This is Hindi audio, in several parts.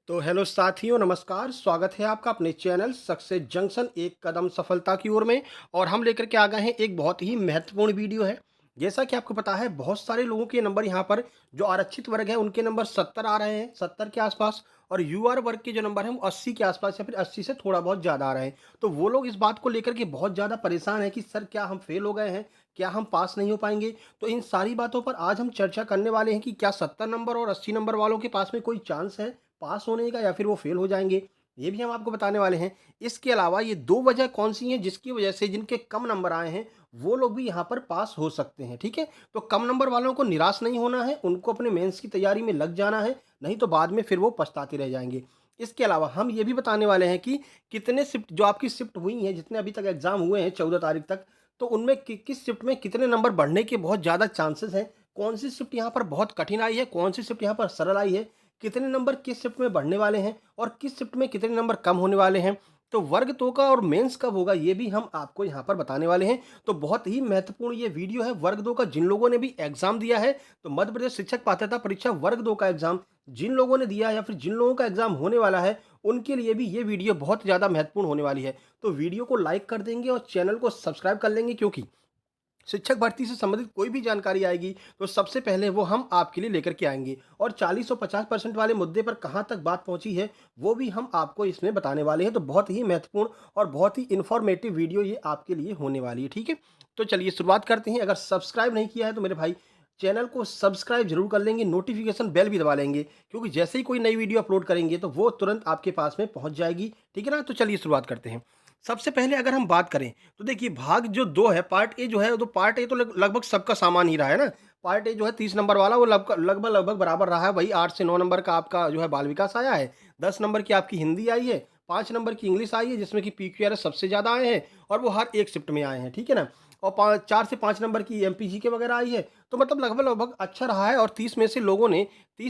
तो हेलो साथियों, नमस्कार। स्वागत है आपका अपने चैनल सक्सेस जंक्शन एक कदम सफलता की ओर में। और हम लेकर के आ गए हैं एक बहुत ही महत्वपूर्ण वीडियो है। जैसा कि आपको पता है, बहुत सारे लोगों के नंबर यहाँ पर जो आरक्षित वर्ग है उनके नंबर 70 आ रहे हैं, 70 के आसपास। और यूआर वर्ग के जो नंबर हैं वो 80 के आसपास या फिर 80 से थोड़ा बहुत ज़्यादा आ रहे हैं। तो वो लोग इस बात को लेकर के बहुत ज़्यादा परेशान हैं कि सर क्या हम फेल हो गए हैं, क्या हम पास नहीं हो पाएंगे। तो इन सारी बातों पर आज हम चर्चा करने वाले हैं कि क्या 70 नंबर और 80 नंबर वालों के पास में कोई चांस है पास होने का या फिर वो फेल हो जाएँगे, ये भी हम आपको बताने वाले हैं। इसके अलावा ये 2 वजह कौन-सी हैं जिसकी वजह से जिनके कम नंबर आए हैं, वो लोग भी यहाँ पर पास हो सकते हैं, ठीक है? तो कम नंबर वालों को निराश नहीं होना है, उनको अपने मेंस की तैयारी में लग जाना है, नहीं तो बाद में फिर वो पछताते रह जाएँगे। इसके अलावा हम ये भी बताने वाले हैं कि कितने शिफ्ट जो आपकी शिफ्ट हुई हैं, जितने अभी तक एग्ज़ाम हुए हैं 14 तारीख तक, तो उनमें किस शिफ्ट में कितने नंबर बढ़ने के बहुत ज़्यादा चांसेस हैं, कौन-सी शिफ्ट यहाँ पर बहुत कठिन आई है, कौन-सी शिफ्ट यहाँ पर सरल आई है, कितने नंबर किस शिफ्ट में बढ़ने वाले हैं और किस शिफ्ट में कितने नंबर कम होने वाले हैं। तो वर्ग 2 का और मेंस कब होगा ये भी हम आपको यहाँ पर बताने वाले हैं। तो बहुत ही महत्वपूर्ण ये वीडियो है वर्ग 2 का। जिन लोगों ने भी एग्ज़ाम दिया है, तो मध्य प्रदेश शिक्षक पात्रता परीक्षा वर्ग 2 का एग्ज़ाम जिन लोगों ने दिया है या फिर जिन लोगों का एग्ज़ाम होने वाला है, उनके लिए भी ये वीडियो बहुत ज़्यादा महत्वपूर्ण होने वाली है। तो वीडियो को लाइक कर देंगे और चैनल को सब्सक्राइब कर लेंगे, क्योंकि शिक्षक भर्ती से संबंधित कोई भी जानकारी आएगी तो सबसे पहले वो हम आपके लिए लेकर के आएंगे। और 40 और 50% वाले मुद्दे पर कहाँ तक बात पहुंची है वो भी हम आपको इसमें बताने वाले हैं। तो बहुत ही महत्वपूर्ण और बहुत ही इन्फॉर्मेटिव वीडियो ये आपके लिए होने वाली है, ठीक है? तो चलिए शुरुआत करते हैं। अगर सब्सक्राइब नहीं किया है तो मेरे भाई चैनल को सब्सक्राइब जरूर कर लेंगे, नोटिफिकेशन बेल भी दबा लेंगे, क्योंकि जैसे ही कोई नई वीडियो अपलोड करेंगे तो वो तुरंत आपके पास में पहुंच जाएगी, ठीक है ना? तो चलिए शुरुआत करते हैं। सबसे पहले अगर हम बात करें तो देखिए, भाग जो 2 है, पार्ट ए जो है, तो पार्ट ए तो लगभग सबका सामान ही रहा है ना। पार्ट ए जो है 30 नंबर वाला वो लगभग बराबर रहा है। वही 8 से 9 नंबर का आपका जो है बाल विकास आया है, 10 नंबर की आपकी हिंदी आई है, 5 नंबर की इंग्लिश आई है जिसमें कि पीक्यूआरएस सबसे ज़्यादा आए हैं और वो हर एक शिफ्ट में आए हैं, ठीक है ना? और 4 से 5 नंबर की एमपीजीके वगैरह आई है। तो मतलब लगभग अच्छा रहा है। और 30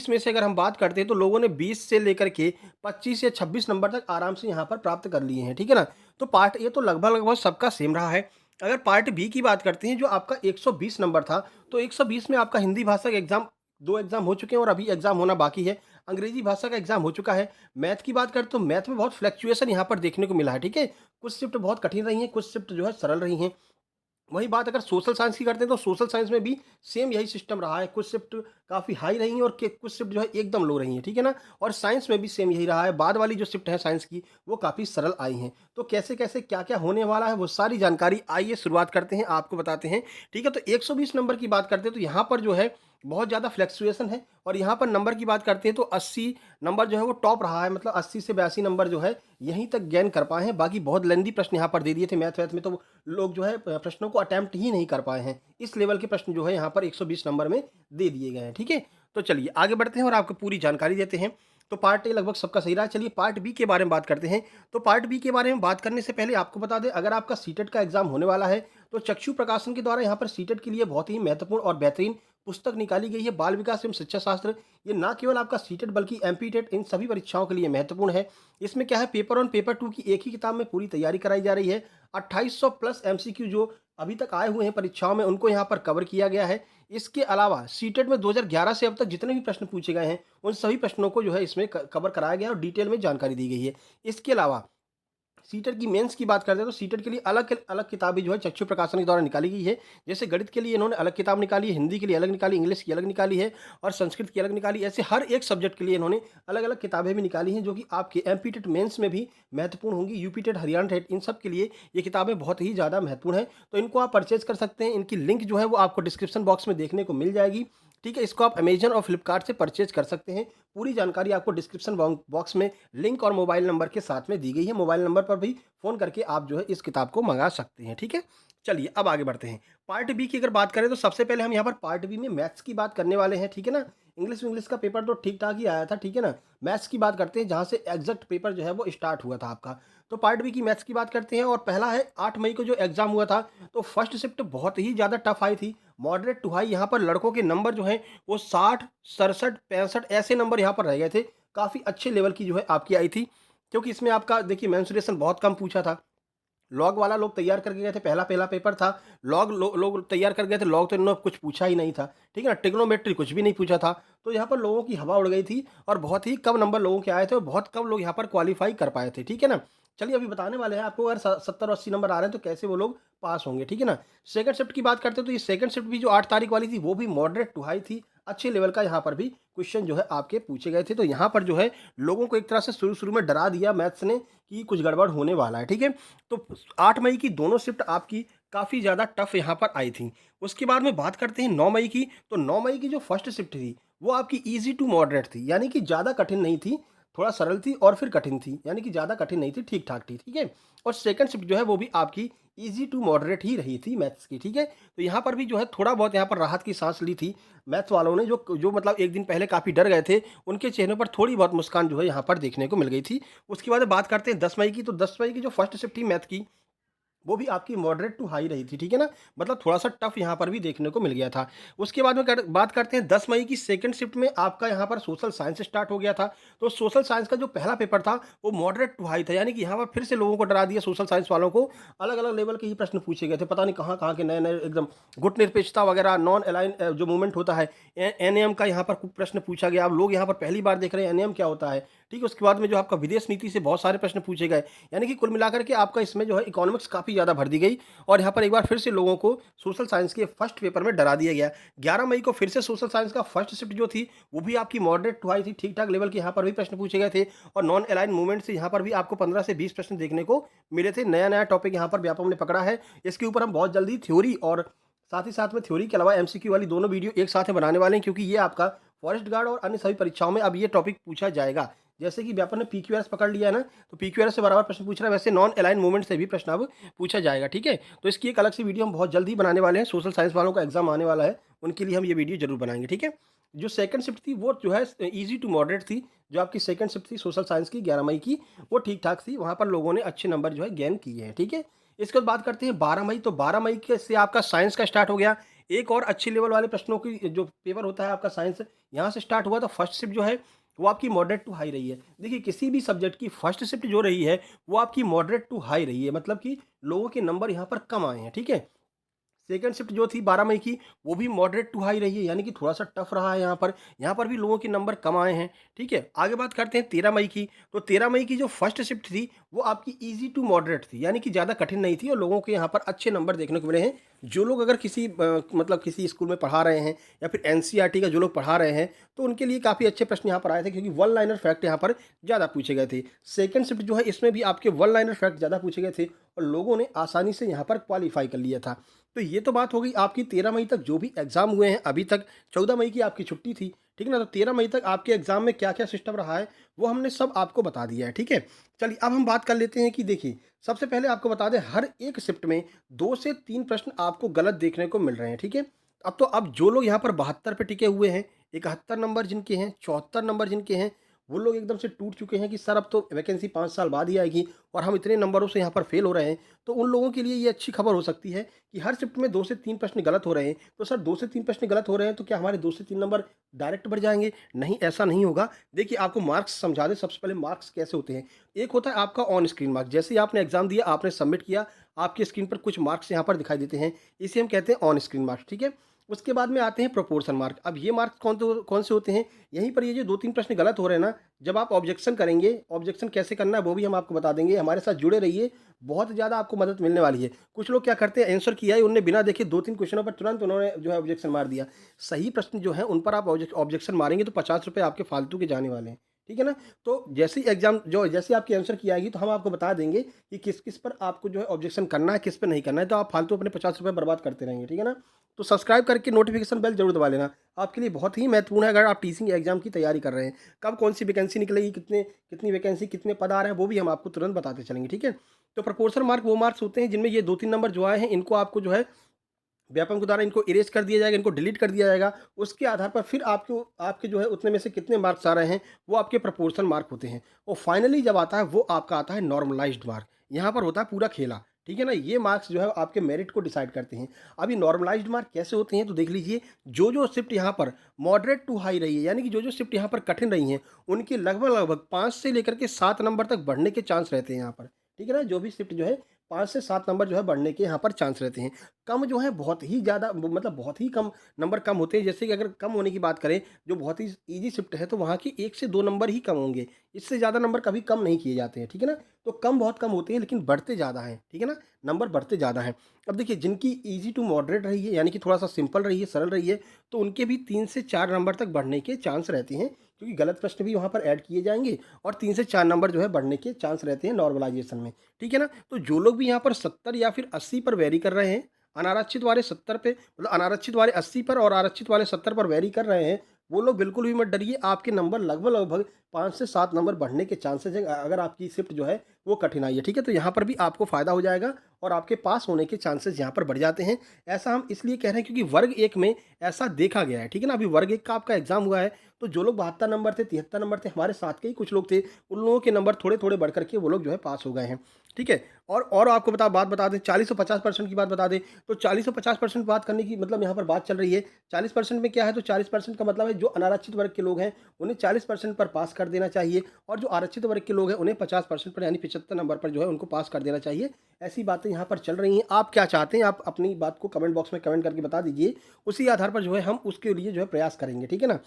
में से अगर हम बात करते हैं तो लोगों ने 20 से लेकर के 25 या 26 नंबर तक आराम से यहाँ पर प्राप्त कर लिए हैं, ठीक है ना? तो पार्ट ए तो लगभग सबका सेम रहा है। अगर पार्ट बी की बात करते हैं, जो आपका 120 नंबर था, तो 120 में आपका हिंदी भाषा का एग्ज़ाम 2 एग्ज़ाम हो चुके हैं और अभी एग्ज़ाम होना बाकी है। अंग्रेजी भाषा का एग्ज़ाम हो चुका है। मैथ की बात करें तो मैथ में बहुत फ्लक्चुएशन यहाँ पर देखने को मिला है, ठीक है? कुछ शिफ्ट बहुत कठिन रही हैं, कुछ शिफ्ट जो है सरल रही हैं। वही बात अगर सोशल साइंस की करते हैं तो सोशल साइंस में भी सेम यही सिस्टम रहा है। कुछ शिफ्ट काफ़ी हाई रही हैं और कुछ शिफ्ट जो है एकदम लो रही हैं, ठीक है ना? और साइंस में भी सेम यही रहा है। बाद वाली जो शिफ्ट है साइंस की वो काफ़ी सरल आई हैं। तो कैसे-कैसे, क्या-क्या होने वाला है वो सारी जानकारी आइए शुरुआत करते हैं, आपको बताते हैं, ठीक है? तो 120 नंबर की बात करते हैं तो यहाँ पर जो है बहुत ज़्यादा फ्लक्चुएशन है। और यहाँ पर नंबर की बात करते हैं तो 80 नंबर जो है वो टॉप रहा है। मतलब 80 से 82 नंबर जो है यहीं तक गेन कर पाए हैं। बाकी बहुत लेंदी प्रश्न यहाँ पर दे दिए थे मैथ-वैथ में, तो लोग जो है प्रश्नों को अटेम्प्ट ही नहीं कर पाए हैं। इस लेवल के प्रश्न जो है यहाँ पर 120 नंबर में दे दिए गए हैं, ठीक है? तो चलिए आगे बढ़ते हैं और आपको पूरी जानकारी देते हैं। तो पार्ट ए लगभग सबका सही रहा। चलिए पार्ट बी के बारे में बात करते हैं। तो पार्ट बी के बारे में बात करने से पहले आपको बता दें, अगर आपका सीटेट का एग्ज़ाम होने वाला है, तो चक्षु प्रकाशन के द्वारा यहाँ पर सीटेट के लिए बहुत ही महत्वपूर्ण और बेहतरीन पुस्तक निकाली गई है, बाल विकास एवं शिक्षा शास्त्र। ये ना केवल आपका सीटेट बल्कि एमपीटेट इन सभी परीक्षाओं के लिए महत्वपूर्ण है। इसमें क्या है, पेपर 1 पेपर 2 की एक ही किताब में पूरी तैयारी कराई जा रही है। 2800 प्लस एमसीक्यू जो अभी तक आए हुए हैं परीक्षाओं में, उनको यहाँ पर कवर किया गया है। इसके अलावा सीटेट में 2011 से अब तक जितने भी प्रश्न पूछे गए हैं, उन सभी प्रश्नों को जो है इसमें कवर कराया गया है और डिटेल में जानकारी दी गई है। इसके अलावा सीटेट की मेंस की बात करते हैं तो सीटेट के लिए अलग किताबें जो है चक्षु प्रकाशन के द्वारा निकाली गई है। जैसे गणित के लिए इन्होंने अलग किताब निकाली है, हिंदी के लिए अलग निकाली, इंग्लिश की अलग निकाली है और संस्कृत की अलग निकाली। ऐसे हर एक सब्जेक्ट के लिए इन्होंने अलग-अलग किताबें भी निकाली हैं, जो कि आपके एमपी टेट मेंस में भी महत्वपूर्ण होंगी। यूपी टेट, हरियाणा टेट, इन सब के लिए ये किताबें बहुत ही ज़्यादा महत्वपूर्ण हैं। तो इनको आप परचेज़ कर सकते हैं। इनकी लिंक जो है वो आपको डिस्क्रिप्शन बॉक्स में देखने को मिल जाएगी, ठीक है? इसको आप अमेज़न और फ्लिपकार्ट से परचेज़ कर सकते हैं। पूरी जानकारी आपको डिस्क्रिप्शन बॉक्स में लिंक और मोबाइल नंबर के साथ में दी गई है। मोबाइल नंबर पर भी फ़ोन करके आप जो है इस किताब को मँगा सकते हैं, ठीक है? चलिए अब आगे बढ़ते हैं। पार्ट बी की अगर बात करें तो सबसे पहले हम यहाँ पर पार्ट बी में मैथ्स की बात करने वाले हैं, ठीक है ना? इंग्लिश का पेपर तो ठीक-ठाक ही आया था, ठीक है ना? मैथ्स की बात करते हैं, जहाँ से एग्ज़ैक्ट पेपर जो है वो स्टार्ट हुआ था आपका। तो पार्ट बी की मैथ्स की बात करते हैं और पहला है 8 मई को जो एग्ज़ाम हुआ था, तो फर्स्ट शिफ्ट बहुत ही ज़्यादा टफ आई थी। मॉडरेट टू हाई यहाँ पर लड़कों के नंबर जो हैं वो 60, 67, 65 ऐसे नंबर यहाँ पर रह गए थे। काफ़ी अच्छे लेवल की जो है आपकी आई थी, क्योंकि इसमें आपका देखिए मेंसुरेशन बहुत कम पूछा था। लॉग वाला लोग तैयार करके गए थे, पहला पहला पेपर था, लोग तैयार कर गए थे, लॉग तो इन्होंने कुछ पूछा ही नहीं था, ठीक है ना, ट्रिग्नोमेट्री कुछ भी नहीं पूछा था। तो यहाँ पर लोगों की हवा उड़ गई थी और बहुत ही कम नंबर लोगों के आए थे और बहुत कम लोग यहाँ पर क्वालिफाई कर पाए थे, ठीक है ना। चलिए अभी बताने वाले हैं आपको, अगर 70-80 नंबर आ रहे हैं तो कैसे वो लोग पास होंगे, ठीक है ना। सेकंड शिफ्ट की बात करते हैं तो ये सेकंड शिफ्ट भी जो 8 तारीख वाली थी वो भी मॉडरेट टू हाई थी, अच्छे लेवल का यहाँ पर भी क्वेश्चन जो है आपके पूछे गए थे। तो यहाँ पर जो है लोगों को एक तरह से शुरू-शुरू में डरा दिया मैथ्स ने कि कुछ गड़बड़ होने वाला है, ठीक है। तो 8 मई की दोनों शिफ्ट आपकी काफ़ी ज़्यादा टफ यहाँ पर आई थी। उसके बाद में बात करते हैं 9 मई की, तो 9 मई की जो फर्स्ट शिफ्ट थी, वो आपकी ईज़ी टू मॉडरेट थी, यानी कि ज़्यादा कठिन नहीं थी, थोड़ा सरल थी और फिर कठिन थी, यानी कि ज़्यादा कठिन नहीं थी, ठीक-ठाक थी, ठीक है। और सेकंड शिफ्ट जो है वो भी आपकी ईज़ी टू मॉडरेट ही रही थी मैथ्स की, ठीक है। तो यहाँ पर भी जो है थोड़ा बहुत यहाँ पर राहत की सांस ली थी मैथ्स वालों ने, जो जो मतलब एक दिन पहले काफ़ी डर गए थे, उनके चेहरे पर थोड़ी बहुत मुस्कान जो है यहाँ पर देखने को मिल गई थी। उसके बाद बात करते हैं 10 मई की, तो 10 मई की जो फर्स्ट शिफ्ट थी मैथ की, वो भी आपकी मॉडरेट टू हाई रही थी, ठीक है ना? मतलब थोड़ा-सा टफ यहाँ पर भी देखने को मिल गया था। उसके बाद में बात करते हैं 10 मई की सेकंड शिफ्ट में आपका यहाँ पर सोशल साइंस स्टार्ट हो गया था। तो सोशल साइंस का जो पहला पेपर था, वो मॉडरेट टू हाई था, यानी कि यहाँ पर फिर से लोगों को डरा दिया सोशल साइंस वालों को। अलग-अलग लेवल के ही प्रश्न पूछे गए थे, पता नहीं कहाँ-कहाँ के नए-नए एकदम गुट निरपेक्षता वगैरह, नॉन अलाइन जो मूवमेंट होता है, एनएम का यहाँ पर प्रश्न पूछा गया। अब लोग यहाँ पर पहली बार देख रहे हैं एनएम क्या होता है, ठीक है? उसके बाद में जो आपका विदेश नीति से बहुत सारे प्रश्न पूछे गए, यानी कि कुल मिलाकर के आपका इसमें जो है इकोनॉमिक्स काफ़ी ज़्यादा भर दी गई और यहाँ पर एक बार फिर से लोगों को सोशल साइंस के फर्स्ट पेपर में डरा दिया गया। 11 मई को फिर से सोशल साइंस का फर्स्ट शिफ्ट जो थी, वो भी आपकी मॉडरेट टू हाई थी, ठीक-ठाक लेवल के यहाँ पर भी प्रश्न पूछे गए थे और नॉन अलाइन मूवमेंट से यहाँ पर भी आपको 15 से 20 प्रश्न देखने को मिले थे। नया-नया टॉपिक यहाँ पर व्यापम ने पकड़ा है। इसके ऊपर हम बहुत जल्दी थ्योरी और साथ ही साथ में थ्योरी के अलावा एमसीक्यू वाली दोनों वीडियो एक साथ में बनाने वाले हैं, क्योंकि ये आपका फॉरेस्ट गार्ड और अन्य सभी परीक्षाओं में अब ये टॉपिक पूछा जाएगा। जैसे कि व्यापम ने पीक्यूआरएस पकड़ लिया है ना, तो पीक्यूआरएस से बराबर प्रश्न पूछ रहा है, वैसे नॉन अलाइन मूवमेंट से भी प्रश्न अब पूछा जाएगा, ठीक है। तो इसकी एक अलग से वीडियो हम बहुत जल्दी बनाने वाले हैं। सोशल साइंस वालों का एग्जाम आने वाला है, उनके लिए हम ये वीडियो जरूर बनाएंगे, ठीक है। जो सेकंड शिफ्ट थी वो जो है इजी टू मॉडरेट थी। जो आपकी सेकंड शिफ्ट थी सोशल साइंस की 11 मई की, वो ठीक ठाक थी, वहाँ पर लोगों ने अच्छे नंबर जो है गेन किए हैं, ठीक है। इसके बाद बात करते हैं 12 मई, तो 12 मई के से आपका साइंस का स्टार्ट हो गया। एक और अच्छे लेवल वाले प्रश्नों की जो पेपर होता है आपका साइंस, यहाँ से स्टार्ट हुआ। तो फर्स्ट शिफ्ट जो है वो आपकी मॉडरेट टू हाई रही है। देखिए किसी भी सब्जेक्ट की फर्स्ट शिफ्ट जो रही है वो आपकी मॉडरेट टू हाई रही है, मतलब कि लोगों के नंबर यहाँ पर कम आए हैं, ठीक है। सेकंड शिफ्ट जो थी 12 मई की, वो भी मॉडरेट टू हाई रही है, यानी कि थोड़ा-सा टफ रहा है यहाँ पर भी लोगों के नंबर कम आए हैं, ठीक है। आगे बात करते हैं 13 मई की, तो 13 मई की जो फर्स्ट शिफ्ट थी, वो आपकी ईज़ी टू मॉडरेट थी, यानी कि ज़्यादा कठिन नहीं थी और लोगों के यहाँ पर अच्छे नंबर देखने को मिले हैं। जो लोग अगर किसी मतलब किसी स्कूल में पढ़ा रहे हैं या फिर एनसीईआरटी का जो लोग पढ़ा रहे हैं, तो उनके लिए काफ़ी अच्छे प्रश्न यहाँ पर आए थे, क्योंकि वन लाइनर फैक्ट यहाँ पर ज़्यादा पूछे गए थे। सेकंड शिफ्ट जो है इसमें भी आपके वन लाइनर फैक्ट ज़्यादा पूछे गए थे और लोगों ने आसानी से यहाँ पर क्वालीफाई कर लिया था। तो ये तो बात हो गई आपकी 13 मई तक जो भी एग्ज़ाम हुए हैं अभी तक। 14 मई की आपकी छुट्टी थी, ठीक है ना? तो 13 मई तक आपके एग्ज़ाम में क्या-क्या सिस्टम रहा है, वो हमने सब आपको बता दिया है, ठीक है? चलिए अब हम बात कर लेते हैं कि देखिए, सबसे पहले आपको बता दें, हर एक शिफ्ट में 2 से 3 प्रश्न आपको गलत देखने को मिल रहे हैं, ठीक है? अब जो लोग यहाँ पर 72 पे टिके हुए हैं, 71 नंबर जिनके हैं, 74 नंबर जिनके हैं, वो लोग एकदम से टूट चुके हैं कि सर अब तो वैकेंसी 5 साल बाद ही आएगी और हम इतने नंबरों से यहाँ पर फेल हो रहे हैं। तो उन लोगों के लिए ये अच्छी खबर हो सकती है कि हर शिफ्ट में 2 से 3 प्रश्न गलत हो रहे हैं। तो सर 2 से 3 प्रश्न गलत हो रहे हैं तो क्या हमारे 2 से 3 नंबर डायरेक्ट बढ़ जाएँगे? नहीं, ऐसा नहीं होगा। देखिए आपको मार्क्स समझा दें, सबसे पहले मार्क्स कैसे होते हैं। एक होता है आपका ऑन स्क्रीन मार्क्स, जैसे ही आपने एग्ज़ाम दिया, आपने सबमिट किया, आपकी स्क्रीन पर कुछ मार्क्स यहाँ पर दिखाई देते हैं। इसे हम कहते हैं ऑन स्क्रीन मार्क्स, ठीक है? उसके बाद में आते हैं प्रोपोर्शन मार्क। अब ये मार्क्स कौन से होते हैं? यहीं पर ये जो 2-3 प्रश्न गलत हो रहे हैं ना, जब आप ऑब्जेक्शन करेंगे, ऑब्जेक्शन कैसे करना है वो भी हम आपको बता देंगे। हमारे साथ जुड़े रहिए, बहुत ज़्यादा आपको मदद मिलने वाली है। कुछ लोग क्या करते हैं, आंसर किया है उन्होंने, बिना देखे 2-3 क्वेश्चनों पर तुरंत उन्होंने जो है ऑब्जेक्शन मार दिया। सही प्रश्न जो है उन पर आप ऑब्जेक्शन मारेंगे तो ₹50 आपके फालतू के जाने वाले हैं, ठीक है ना? तो जैसे ही एग्ज़ाम जो जैसे आपकी आंसर की आएगी तो हम आपको बता देंगे कि किस-किस पर आपको जो है ऑब्जेक्शन करना है, किस पे नहीं करना है, तो आप फालतू अपने ₹50 बर्बाद करते रहेंगे, ठीक है ना? तो सब्सक्राइब करके नोटिफिकेशन बेल जरूर दबा लेना, आपके लिए बहुत ही महत्वपूर्ण है अगर आप टीचिंग एग्जाम की तैयारी कर रहे हैं। कब कौन सी वैकेंसी निकलेगी, कितनी वैकेंसी, कितने पद आ रहे हैं, वो भी हम आपको तुरंत बताते चलेंगे, ठीक है। तो प्रोपोर्शन मार्क वो मार्क्स होते हैं जिनमें ये 2-3 नंबर जो आए हैं, इनको आपको जो है व्यापम के द्वारा इनको इरेज कर दिया जाएगा, इनको डिलीट कर दिया जाएगा। उसके आधार पर फिर आपको आपके जो है उतने में से कितने मार्क्स आ रहे हैं, वो आपके प्रोपोर्शन मार्क होते हैं। और फाइनली जब आता है वो आपका आता है नॉर्मलाइज्ड मार्क। यहाँ पर होता है पूरा खेला, ठीक है ना। ये मार्क्स जो है आपके मेरिट को डिसाइड करते हैं। अभी नॉर्मलाइज्ड मार्क कैसे होते हैं तो देख लीजिए, जो शिफ्ट यहाँ पर मॉडरेट टू हाई रही है, यानी कि जो शिफ्ट यहाँ पर कठिन रही हैं, उनके लगभग लगभग 5 से लेकर के 7 नंबर तक बढ़ने के चांस रहते हैं यहाँ पर, ठीक है ना। जो भी शिफ्ट जो है 5 से 7 नंबर जो है बढ़ने के यहाँ पर चांस रहते हैं। कम जो है बहुत ही ज़्यादा मतलब बहुत ही कम नंबर कम होते हैं, जैसे कि अगर कम होने की बात करें, जो बहुत ही ईज़ी शिफ्ट है तो वहाँ की 1 से 2 नंबर ही कम होंगे। इससे ज़्यादा नंबर कभी कम नहीं किए जाते हैं, ठीक है ना? तो कम बहुत कम होते हैं लेकिन बढ़ते ज़्यादा हैं, ठीक है ना? नंबर बढ़ते ज़्यादा हैं। अब देखिए जिनकी ईज़ी टू मॉडरेट रही है, यानी कि थोड़ा-सा सिंपल रही है, सरल रही है, तो उनके भी 3 से 4 नंबर तक बढ़ने के चांस रहते हैं, क्योंकि गलत प्रश्न भी वहाँ पर ऐड किए जाएँगे और 3 से 4 नंबर जो है बढ़ने के चांस रहते हैं नॉर्मलाइज़ेशन में, ठीक है ना? तो जो लोग भी यहाँ पर 70 या फिर 80 पर वेरी कर रहे हैं, अनारक्षित वाले 70 पे मतलब अनारक्षित वाले 80 पर और आरक्षित वाले 70 पर वेरी कर रहे हैं, वो लोग बिल्कुल भी मत डरिए, आपके नंबर लगभग-लगभग 5 से 7 नंबर बढ़ने के चांसेज़ हैं, अगर आपकी शिफ्ट जो है वो कठिन आई है, ठीक है? तो यहाँ पर भी आपको फ़ायदा हो जाएगा और आपके पास होने के चांसेज़ यहाँ पर बढ़ जाते हैं। ऐसा हम इसलिए कह रहे हैं क्योंकि वर्ग 1 में ऐसा देखा गया है, ठीक है ना? अभी वर्ग 1 का आपका एग्ज़ाम हुआ है, तो जो लोग 72 नंबर थे, 73 नंबर थे, हमारे साथ के ही कुछ लोग थे, उन लोगों के नंबर थोड़े-थोड़े बढ़ कर के वो लोग जो है पास हो गए हैं, ठीक है? और आपको बात बता दें, 40 और 50% की बात बता दें, तो 40 और 50% बात करने की मतलब यहाँ पर बात चल रही है। 40% में क्या है, तो 40% का मतलब है जो अनारक्षित वर्ग के लोग हैं, उन्हें 40% पर पास कर देना चाहिए और जो आरक्षित वर्ग के लोग हैं, उन्हें 50% पर यानी 75 नंबर पर जो है उनको पास कर देना चाहिए। ऐसी बातें यहाँ पर चल रही हैं। आप क्या चाहते हैं? आप अपनी बात को कमेंट बॉक्स में कमेंट करके बता दीजिए। उसी आधार पर जो है हम उसके लिए जो है प्रयास करेंगे, ठीक है ना?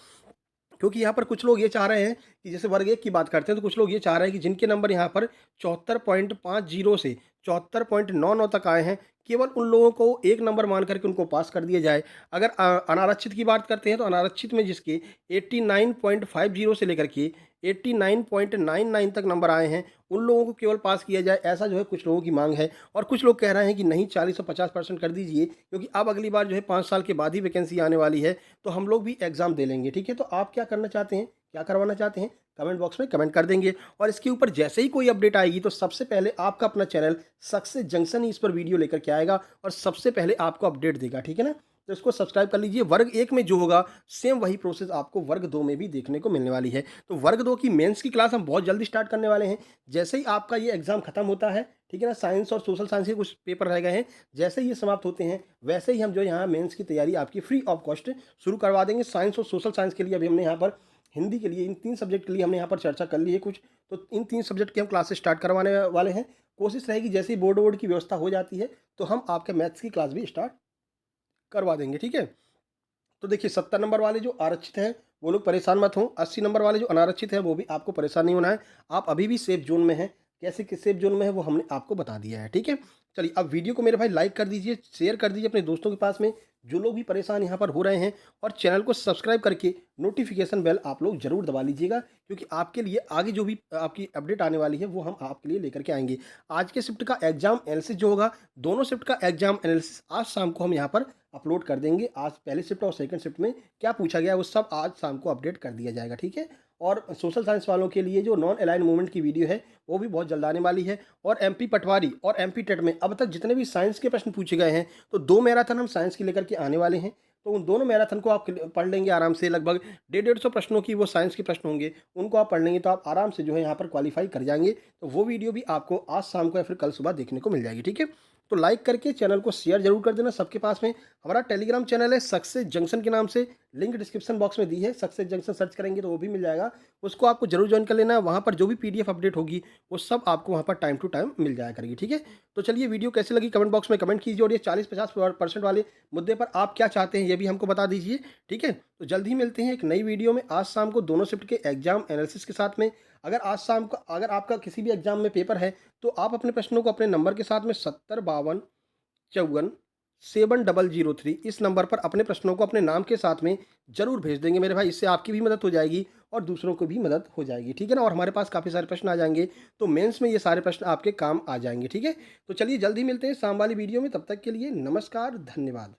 क्योंकि यहाँ पर कुछ लोग ये चाह रहे हैं कि जैसे वर्ग 1 की बात करते हैं, तो कुछ लोग ये चाह रहे हैं कि जिनके नंबर यहाँ पर 74.50 से 74.99 तक आए हैं, केवल उन लोगों को 1 नंबर मान करके उनको पास कर दिया जाए। अगर अनारक्षित की बात करते हैं, तो अनारक्षित में जिसके 89.50 से लेकर के 89.99 तक नंबर आए हैं, उन लोगों को केवल पास किया जाए, ऐसा जो है कुछ लोगों की माँग है। और कुछ लोग कह रहे हैं कि नहीं, 40 और 50% कर दीजिए, क्योंकि अब अगली बार जो है 5 साल के बाद ही वैकेंसी आने वाली है, तो हम लोग भी एग्ज़ाम दे लेंगे, ठीक है? तो आप क्या करना चाहते हैं? क्या करवाना चाहते हैं? कमेंट बॉक्स में कमेंट कर देंगे और इसके ऊपर जैसे ही कोई अपडेट आएगी, तो सबसे पहले आपका अपना चैनल सक्सेस जंक्शन ही इस पर वीडियो लेकर के आएगा और सबसे पहले आपको अपडेट देगा, ठीक है ना? तो इसको सब्सक्राइब कर लीजिए। वर्ग 1 में जो होगा, सेम वही प्रोसेस आपको वर्ग 2 में भी देखने को मिलने वाली है। तो वर्ग 2 की मेंस की क्लास हम बहुत जल्दी स्टार्ट करने वाले हैं। जैसे ही आपका ये एग्ज़ाम खत्म होता है, ठीक है ना? साइंस और सोशल साइंस के कुछ पेपर रह गए हैं, जैसे ही ये समाप्त होते हैं, वैसे ही हम जो यहाँ मेंस की तैयारी आपकी फ्री ऑफ कॉस्ट शुरू करवा देंगे। साइंस और सोशल साइंस के लिए अभी हमने यहाँ पर हिंदी के लिए इन 3 सब्जेक्ट के लिए हमने यहाँ पर चर्चा कर ली है कुछ, तो इन 3 सब्जेक्ट की हम क्लासेस स्टार्ट करवाने वाले हैं। कोशिश रहेगी जैसे ही बोर्ड वोर्ड की व्यवस्था हो जाती है, तो हम आपके मैथ्स की क्लास भी स्टार्ट करवा देंगे, ठीक है? तो देखिए 70 नंबर वाले जो आरक्षित हैं, वो लोग परेशान मत हों। 80 नंबर वाले जो अनारक्षित हैं, वो भी आपको परेशान नहीं होना है। आप अभी भी सेफ ज़ोन में हैं। कैसे किस सेफ ज़ोन में है, वो हमने आपको बता दिया है, ठीक है? चलिए, अब वीडियो को मेरे भाई लाइक कर दीजिए, शेयर कर दीजिए अपने दोस्तों के पास में, जो लोग भी परेशान यहाँ पर हो रहे हैं, और चैनल को सब्सक्राइब करके नोटिफ़िकेशन बेल आप लोग ज़रूर दबा लीजिएगा, क्योंकि आपके लिए आगे जो भी आपकी अपडेट आने वाली है, वो हम आपके लिए लेकर के आएँगे। आज के शिफ्ट का एग्ज़ाम एनालिसिस जो होगा, दोनों शिफ्ट का एग्ज़ाम एनालिसिस आज शाम को हम यहाँ पर अपलोड कर देंगे। आज पहले शिफ्ट और सेकंड शिफ्ट में क्या पूछा गया है, वो सब आज शाम को अपडेट कर दिया जाएगा, ठीक है? और सोशल साइंस वालों के लिए जो नॉन अलाइन्ड मूवमेंट की वीडियो है, वो भी बहुत जल्द आने वाली है। और एमपी पटवारी और एमपी टेट में अब तक जितने भी साइंस के प्रश्न पूछे गए हैं, तो 2 मैराथन हम साइंस की लेकर के आने वाले हैं। तो उन दोनों मैराथन को आप पढ़ लेंगे आराम से, लगभग 150 प्रश्नों की वो साइंस के प्रश्न होंगे, उनको आप पढ़ लेंगे तो आप आराम से जो है यहाँ पर क्वालीफाई कर जाएँगे। तो वो वीडियो भी आपको आज शाम को या फिर कल सुबह देखने को मिल जाएगी, ठीक है? तो लाइक करके चैनल को शेयर जरूर कर देना सबके पास में। हमारा टेलीग्राम चैनल है सक्सेस जंक्शन के नाम से, लिंक डिस्क्रिप्शन बॉक्स में दी है। सक्सेस जंक्शन सर्च करेंगे तो वो भी मिल जाएगा, उसको आपको जरूर ज्वाइन कर लेना है। वहाँ पर जो भी पीडीएफ अपडेट होगी, वो सब आपको वहाँ पर टाइम टू टाइम मिल जाया करेगी, ठीक है? तो चलिए, वीडियो कैसी लगी कमेंट बॉक्स में कमेंट कीजिए, और ये 40-50% वाले मुद्दे पर आप क्या चाहते हैं, ये भी हमको बता दीजिए, ठीक है? तो जल्द ही मिलते हैं एक नई वीडियो में, आज शाम को दोनों शिफ्ट के एग्जाम एनालिसिस के साथ में। अगर आज शाम को अगर आपका किसी भी एग्जाम में पेपर है, तो आप अपने प्रश्नों को अपने नंबर के साथ में 7052547003 इस नंबर पर अपने प्रश्नों को अपने नाम के साथ में जरूर भेज देंगे मेरे भाई। इससे आपकी भी मदद हो जाएगी और दूसरों को भी मदद हो जाएगी, ठीक है ना? और हमारे पास काफ़ी सारे प्रश्न आ जाएंगे, तो मेंस में ये सारे प्रश्न आपके काम आ जाएंगे, ठीक है? तो चलिए, जल्दी मिलते हैं शाम वाली वीडियो में। तब तक के लिए नमस्कार, धन्यवाद।